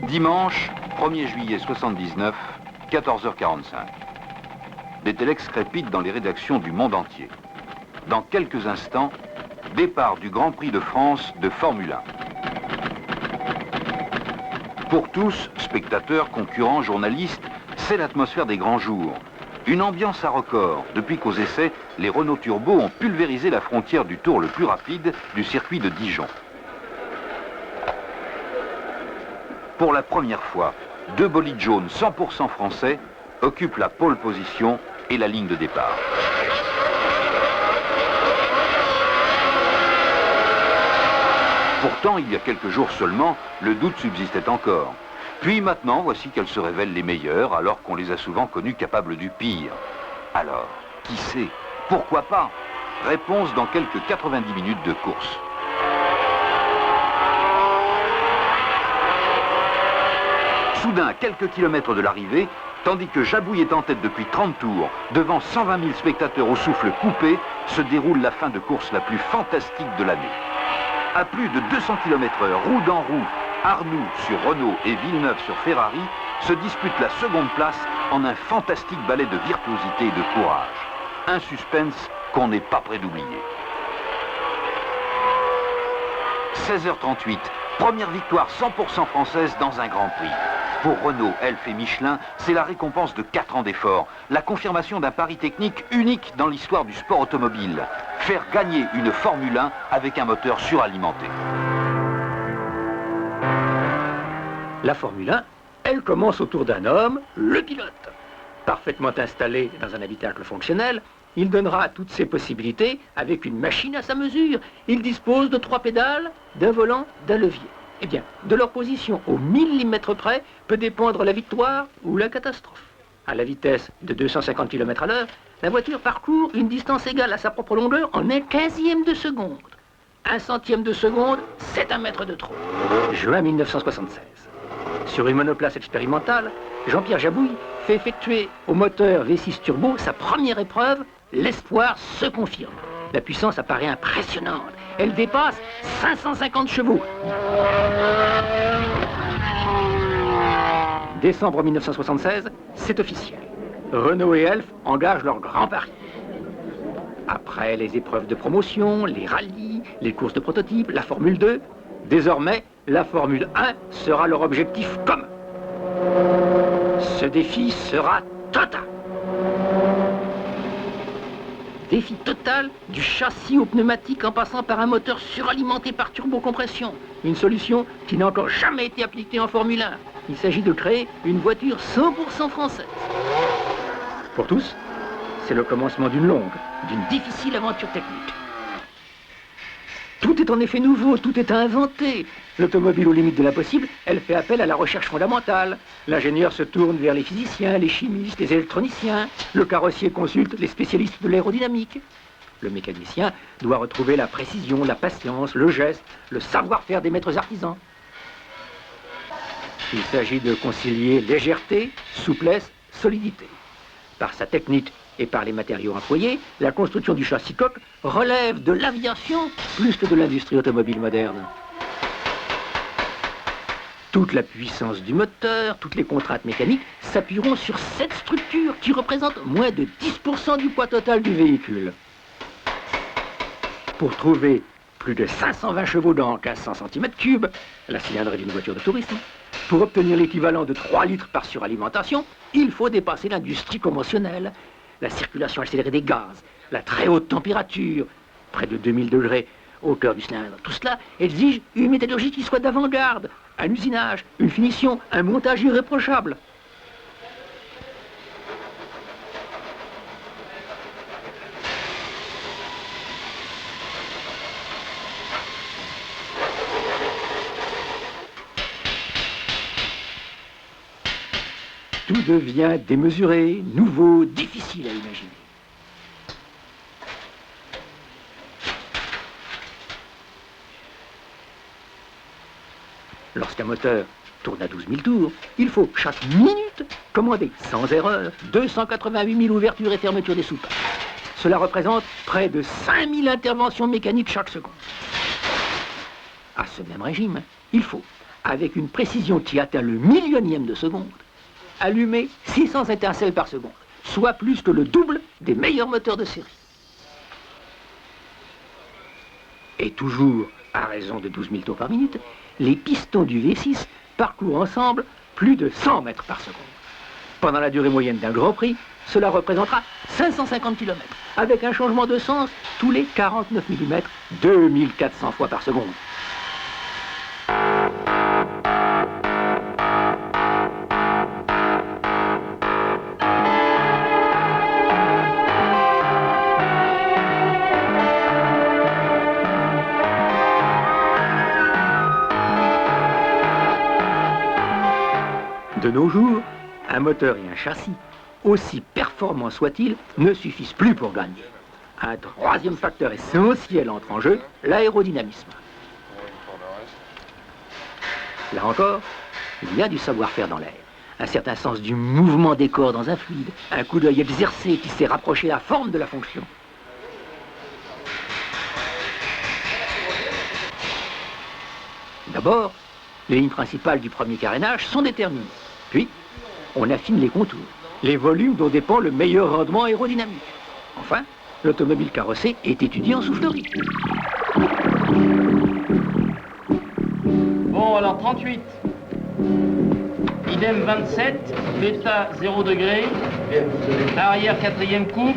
Dimanche 1er juillet 79, 14h45. Des téléx crépitent dans les rédactions du monde entier. Dans quelques instants, départ du Grand Prix de France de Formule 1. Pour tous, spectateurs, concurrents, journalistes, c'est l'atmosphère des grands jours. Une ambiance à record, depuis qu'aux essais, les Renault Turbo ont pulvérisé la frontière du tour le plus rapide du circuit de Dijon. Pour la première fois, deux bolides jaunes 100% français occupent la pole position et la ligne de départ. Pourtant, il y a quelques jours seulement, le doute subsistait encore. Puis maintenant, voici qu'elles se révèlent les meilleures, alors qu'on les a souvent connues capables du pire. Alors, qui sait? Pourquoi pas? Réponse dans quelques 90 minutes de course. Soudain, à quelques kilomètres de l'arrivée, tandis que Jabouille est en tête depuis 30 tours, devant 120 000 spectateurs au souffle coupé, se déroule la fin de course la plus fantastique de l'année. À plus de 200 km/h, roue dans roue, Arnoux sur Renault et Villeneuve sur Ferrari se disputent la seconde place en un fantastique ballet de virtuosité et de courage. Un suspense qu'on n'est pas prêt d'oublier. 16h38, première victoire 100% française dans un Grand Prix. Pour Renault, Elf et Michelin, c'est la récompense de 4 ans d'efforts, la confirmation d'un pari technique unique dans l'histoire du sport automobile. Faire gagner une Formule 1 avec un moteur suralimenté. La Formule 1, elle commence autour d'un homme, le pilote. Parfaitement installé dans un habitacle fonctionnel, il donnera toutes ses possibilités avec une machine à sa mesure. Il dispose de 3 pédales, d'un volant, d'un levier. Eh bien, de leur position au millimètre près peut dépendre la victoire ou la catastrophe. À la vitesse de 250 km/h, la voiture parcourt une distance égale à sa propre longueur en 1/15e de seconde. 1/100e de seconde, c'est 1 mètre de trop. Juin 1976. Sur une monoplace expérimentale, Jean-Pierre Jabouille fait effectuer au moteur V6 Turbo sa première épreuve. L'espoir se confirme. La puissance apparaît impressionnante. Elle dépasse 550 chevaux. Décembre 1976, c'est officiel. Renault et Elf engagent leur grand pari. Après les épreuves de promotion, les rallyes, les courses de prototypes, la Formule 2, désormais, la Formule 1 sera leur objectif commun. Ce défi sera total. Défi total du châssis au pneumatique en passant par un moteur suralimenté par turbocompression. Une solution qui n'a encore jamais été appliquée en Formule 1. Il s'agit de créer une voiture 100% française. Pour tous, c'est le commencement d'une longue, d'une difficile aventure technique. Tout est en effet nouveau, tout est à inventer. L'automobile aux limites de l'impossible, elle fait appel à la recherche fondamentale. L'ingénieur se tourne vers les physiciens, les chimistes, les électroniciens. Le carrossier consulte les spécialistes de l'aérodynamique. Le mécanicien doit retrouver la précision, la patience, le geste, le savoir-faire des maîtres artisans. Il s'agit de concilier légèreté, souplesse, solidité. Par sa technique et par les matériaux employés, la construction du châssis coque relève de l'aviation plus que de l'industrie automobile moderne. Toute la puissance du moteur, toutes les contraintes mécaniques s'appuieront sur cette structure qui représente moins de 10% du poids total du véhicule. Pour trouver plus de 520 chevaux dans 1500 cm3, la cylindrée d'une voiture de tourisme, pour obtenir l'équivalent de 3 litres par suralimentation, il faut dépasser l'industrie conventionnelle. La circulation accélérée des gaz, la très haute température, près de 2000 degrés au cœur du cylindre. Tout cela exige une métallurgie qui soit d'avant-garde, un usinage, une finition, un montage irréprochable. Tout devient démesuré, nouveau, difficile à imaginer. Lorsqu'un moteur tourne à 12 000 tours, il faut chaque minute commander sans erreur 288 000 ouvertures et fermetures des soupapes. cela représente près de 5000 interventions mécaniques chaque seconde. À ce même régime, il faut, avec une précision qui atteint le millionième de seconde, allumer 600 étincelles par seconde, soit plus que le double des meilleurs moteurs de série. Et toujours, à raison de 12 000 tours par minute, les pistons du V6 parcourent ensemble plus de 100 mètres par seconde. Pendant la durée moyenne d'un Grand Prix, cela représentera 550 km, avec un changement de sens tous les 49 mm, 2400 fois par seconde. De nos jours, un moteur et un châssis, aussi performants soient-ils, ne suffisent plus pour gagner. Un troisième facteur essentiel entre en jeu, l'aérodynamisme. Là encore, il y a du savoir-faire dans l'air, un certain sens du mouvement des corps dans un fluide, un coup d'œil exercé qui sait rapprocher la forme de la fonction. D'abord, les lignes principales du premier carénage sont déterminées. Puis, on affine les contours, les volumes dont dépend le meilleur rendement aérodynamique. Enfin, l'automobile carrossée est étudiée en soufflerie. Bon, alors 38. Idem 27, bêta 0 degré, arrière 4e coupe,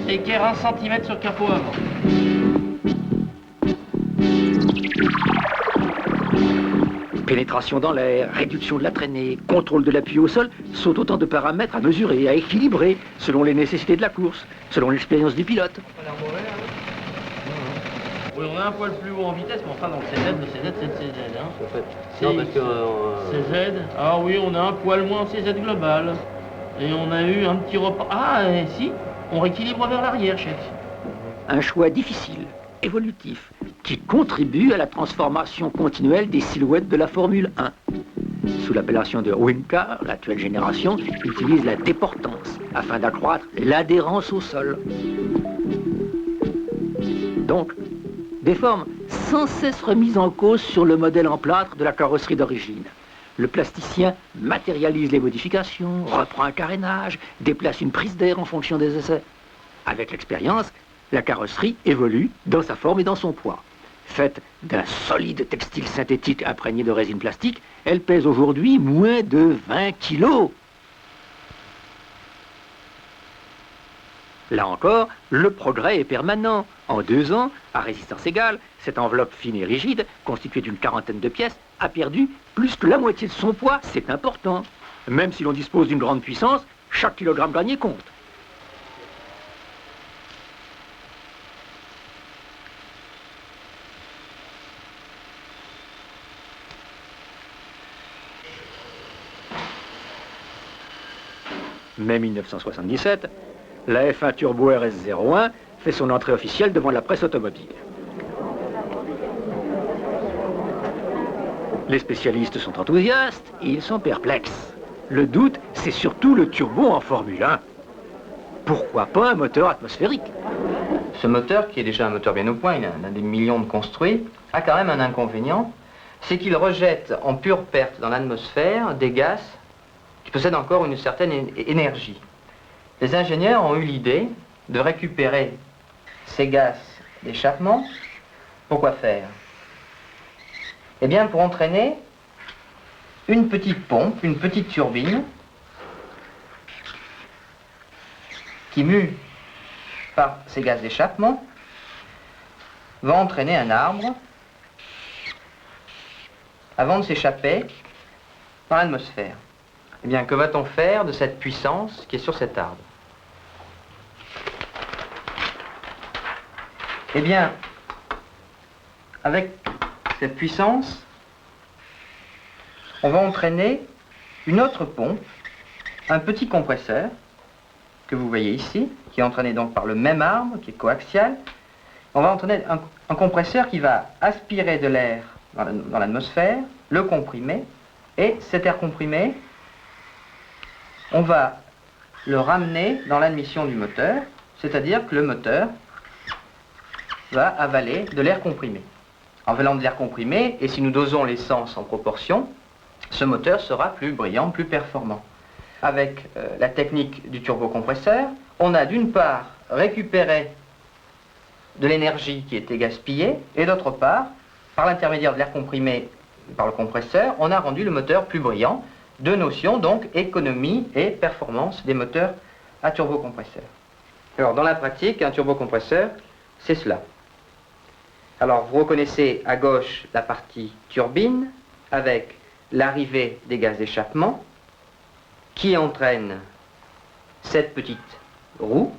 équerre 1 cm sur capot avant. Pénétration dans l'air, réduction de la traînée, contrôle de l'appui au sol sont autant de paramètres à mesurer, à équilibrer, selon les nécessités de la course, selon l'expérience du pilote. Oui, on a un poil plus haut en vitesse, mais enfin, dans le CZ, le CZ, c'est le CZ. Hein. En fait. Non, parce que... CZ, ah oui, on a un poil moins en CZ global. Et on a eu un petit repas. Ah, et si, on rééquilibre vers l'arrière, chef. Un choix difficile, évolutif, qui contribue à la transformation continuelle des silhouettes de la Formule 1. Sous l'appellation de Wincar, l'actuelle génération utilise la déportance afin d'accroître l'adhérence au sol. Donc, des formes sans cesse remises en cause sur le modèle en plâtre de la carrosserie d'origine. Le plasticien matérialise les modifications, reprend un carénage, déplace une prise d'air en fonction des essais. Avec l'expérience, la carrosserie évolue dans sa forme et dans son poids. Faite d'un solide textile synthétique imprégné de résine plastique, elle pèse aujourd'hui moins de 20 kilos. Là encore, le progrès est permanent. En 2 ans, à résistance égale, cette enveloppe fine et rigide, constituée d'une 40aine de pièces, a perdu plus que la moitié de son poids. C'est important. Même si l'on dispose d'une grande puissance, chaque kilogramme gagné compte. Mai 1977, la F1 Turbo RS01 fait son entrée officielle devant la presse automobile. Les spécialistes sont enthousiastes et ils sont perplexes. Le doute, c'est surtout le turbo en Formule 1. Pourquoi pas un moteur atmosphérique? Ce moteur, qui est déjà un moteur bien au point, il en a des millions de construits, a quand même un inconvénient, c'est qu'il rejette en pure perte dans l'atmosphère des gaz qui possèdent encore une certaine énergie. Les ingénieurs ont eu l'idée de récupérer ces gaz d'échappement. Pourquoi faire? Eh bien, pour entraîner une petite pompe, une petite turbine, qui, mue par ces gaz d'échappement, va entraîner un arbre avant de s'échapper dans l'atmosphère. Eh bien, que va-t-on faire de cette puissance qui est sur cet arbre? Eh bien, avec cette puissance, on va entraîner une autre pompe, un petit compresseur, que vous voyez ici, qui est entraîné donc par le même arbre, qui est coaxial. On va entraîner un compresseur qui va aspirer de l'air dans l'atmosphère, le comprimer, et cet air comprimé, on va le ramener dans l'admission du moteur. c'est-à-dire que le moteur va avaler de l'air comprimé. En avalant de l'air comprimé, et si nous dosons l'essence en proportion, ce moteur sera plus brillant, plus performant. Avec la technique du turbocompresseur, on a d'une part récupéré de l'énergie qui était gaspillée, et d'autre part, par l'intermédiaire de l'air comprimé par le compresseur, on a rendu le moteur plus brillant. Deux notions, donc, économie et performance des moteurs à turbocompresseur. Alors, dans la pratique, un turbocompresseur, c'est cela. Alors, vous reconnaissez à gauche la partie turbine, avec l'arrivée des gaz d'échappement, qui entraîne cette petite roue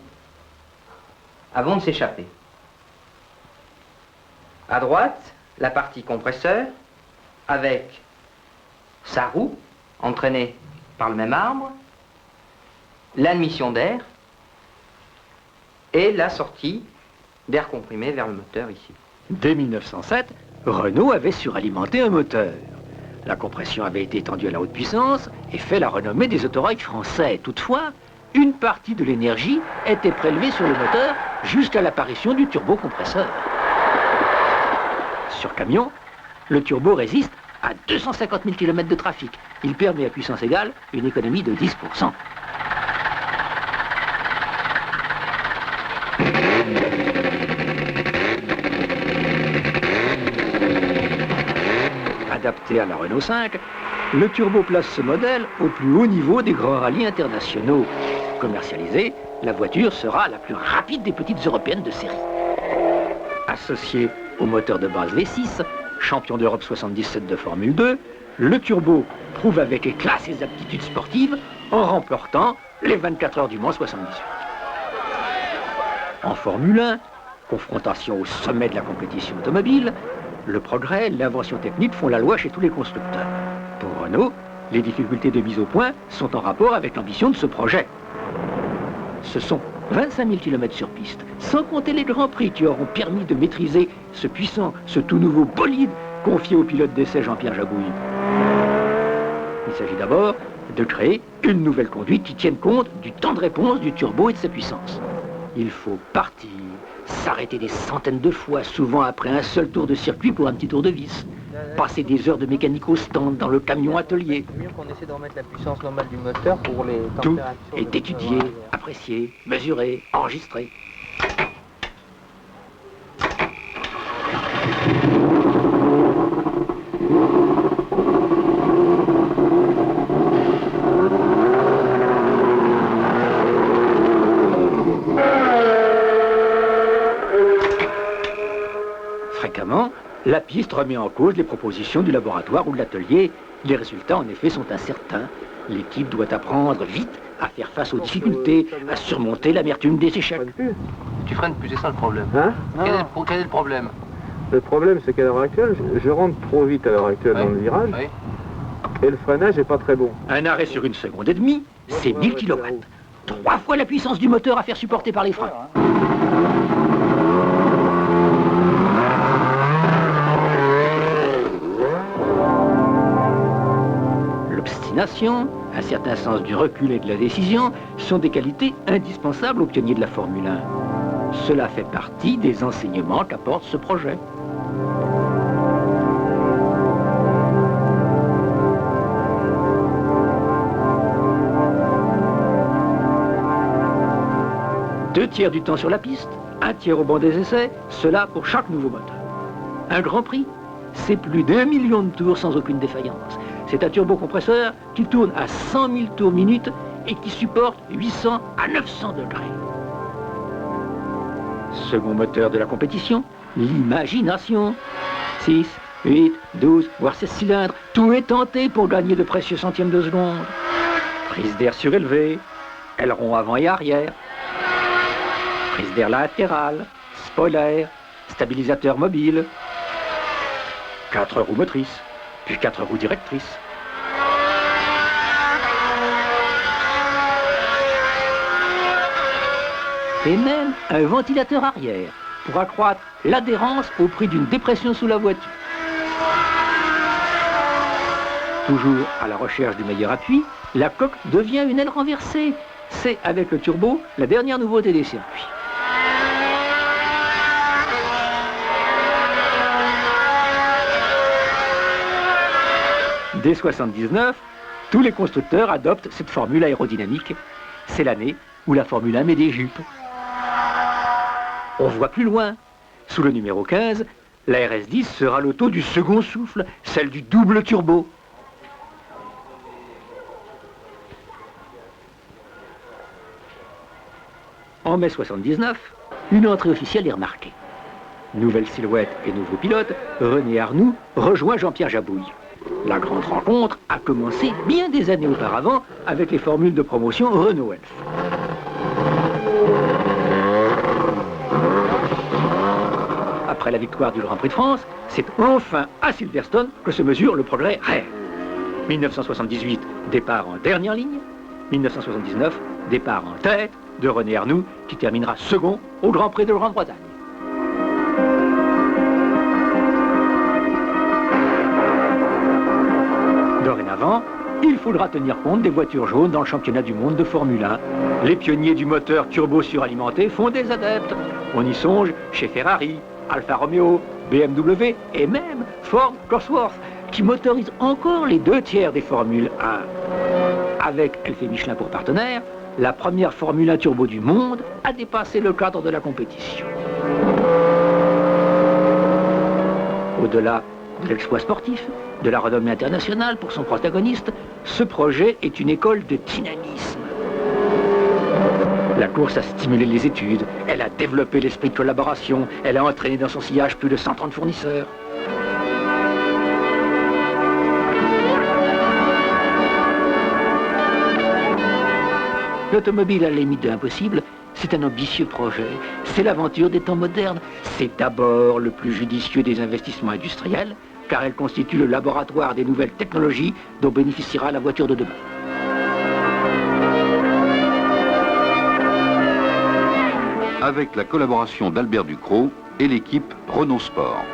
avant de s'échapper. À droite, la partie compresseur, avec sa roue, entraînée par le même arbre, l'admission d'air et la sortie d'air comprimé vers le moteur ici. Dès 1907, Renault avait suralimenté un moteur. La compression avait été étendue à la haute puissance et fait la renommée des autorails français. Toutefois, une partie de l'énergie était prélevée sur le moteur jusqu'à l'apparition du turbocompresseur. Sur camion, le turbo résiste à 250 000 km de trafic. Il permet à puissance égale une économie de 10%. Adapté à la Renault 5, le turbo place ce modèle au plus haut niveau des grands rallyes internationaux. Commercialisée, la voiture sera la plus rapide des petites européennes de série. Associé au moteur de base V6, champion d'Europe 77 de Formule 2, le turbo prouve avec éclat ses aptitudes sportives en remportant les 24 heures du Mans 78. En Formule 1, confrontation au sommet de la compétition automobile, le progrès, l'invention technique font la loi chez tous les constructeurs. Pour Renault, les difficultés de mise au point sont en rapport avec l'ambition de ce projet. Ce sont 25 000 km sur piste, sans compter les grands prix qui auront permis de maîtriser ce puissant, ce tout nouveau bolide confié au pilote d'essai Jean-Pierre Jabouille. Il s'agit d'abord de créer une nouvelle conduite qui tienne compte du temps de réponse du turbo et de sa puissance. Il faut partir, s'arrêter des centaines de fois, souvent après un seul tour de circuit pour un petit tour de vis. Passer des heures de mécanique au stand dans le camion atelier. C'est mieux qu'on essaie de remettre la puissance normale du moteur pour les Tout températures. est étudié, apprécié, mesuré, enregistré. Fréquemment, la piste remet en cause les propositions du laboratoire ou de l'atelier. Les résultats, en effet, sont incertains. L'équipe doit apprendre vite à faire face aux difficultés, à surmonter l'amertume des échecs. Tu freines plus, c'est ça le problème. Hein? Quel est le problème? Le problème, c'est qu'à l'heure actuelle, je rentre trop vite à l'heure actuelle dans le virage, et le freinage n'est pas très bon. Un arrêt sur 1 seconde et demie, c'est 1000 km. 3 fois la puissance du moteur à faire supporter par les freins. L'obstination, un certain sens du recul et de la décision sont des qualités indispensables aux pionniers de la Formule 1. Cela fait partie des enseignements qu'apporte ce projet. Deux tiers du temps sur la piste, un tiers au banc des essais, cela pour chaque nouveau moteur. Un Grand Prix, c'est plus d'1 million de tours sans aucune défaillance. C'est un turbocompresseur qui tourne à 100 000 tours minute et qui supporte 800 à 900 degrés. Second moteur de la compétition, l'imagination. 6, 8, 12, voire 16 cylindres, tout est tenté pour gagner de précieux centièmes de seconde. Prise d'air surélevée, aileron avant et arrière, prise d'air latérale, spoiler, stabilisateur mobile, 4 roues motrices, puis 4 roues directrices. Et même un ventilateur arrière pour accroître l'adhérence au prix d'une dépression sous la voiture. Toujours à la recherche du meilleur appui, la coque devient une aile renversée. c'est avec le turbo la dernière nouveauté des circuits. Dès 1979, tous les constructeurs adoptent cette formule aérodynamique. C'est l'année où la Formule 1 met des jupes. On voit plus loin. Sous le numéro 15, la RS10 sera l'auto du second souffle, celle du double turbo. En mai 79, une entrée officielle est remarquée. Nouvelle silhouette et nouveau pilote, René Arnoux rejoint Jean-Pierre Jabouille. La grande rencontre a commencé bien des années auparavant avec les formules de promotion Renault Elf. Après la victoire du Grand Prix de France, c'est enfin à Silverstone que se mesure le progrès réel. 1978, départ en dernière ligne. 1979, départ en tête de René Arnoux, qui terminera second au Grand Prix de Grande-Bretagne. Dorénavant, il faudra tenir compte des voitures jaunes dans le championnat du monde de Formule 1. Les pionniers du moteur turbo suralimenté font des adeptes. On y songe chez Ferrari, Alfa Romeo, BMW et même Ford Cosworth, qui motorise encore les 2/3 des Formules 1. Avec Elf et Michelin pour partenaires, la première Formule 1 turbo du monde a dépassé le cadre de la compétition. Au-delà de l'exploit sportif, de la renommée internationale pour son protagoniste, ce projet est une école de dynamisme. La course a stimulé les études, elle a développé l'esprit de collaboration, elle a entraîné dans son sillage plus de 130 fournisseurs. L'automobile à la limite de l'impossible, c'est un ambitieux projet. C'est l'aventure des temps modernes. C'est d'abord le plus judicieux des investissements industriels, car elle constitue le laboratoire des nouvelles technologies dont bénéficiera la voiture de demain. Avec la collaboration d'Albert Ducrot et l'équipe Renault Sport.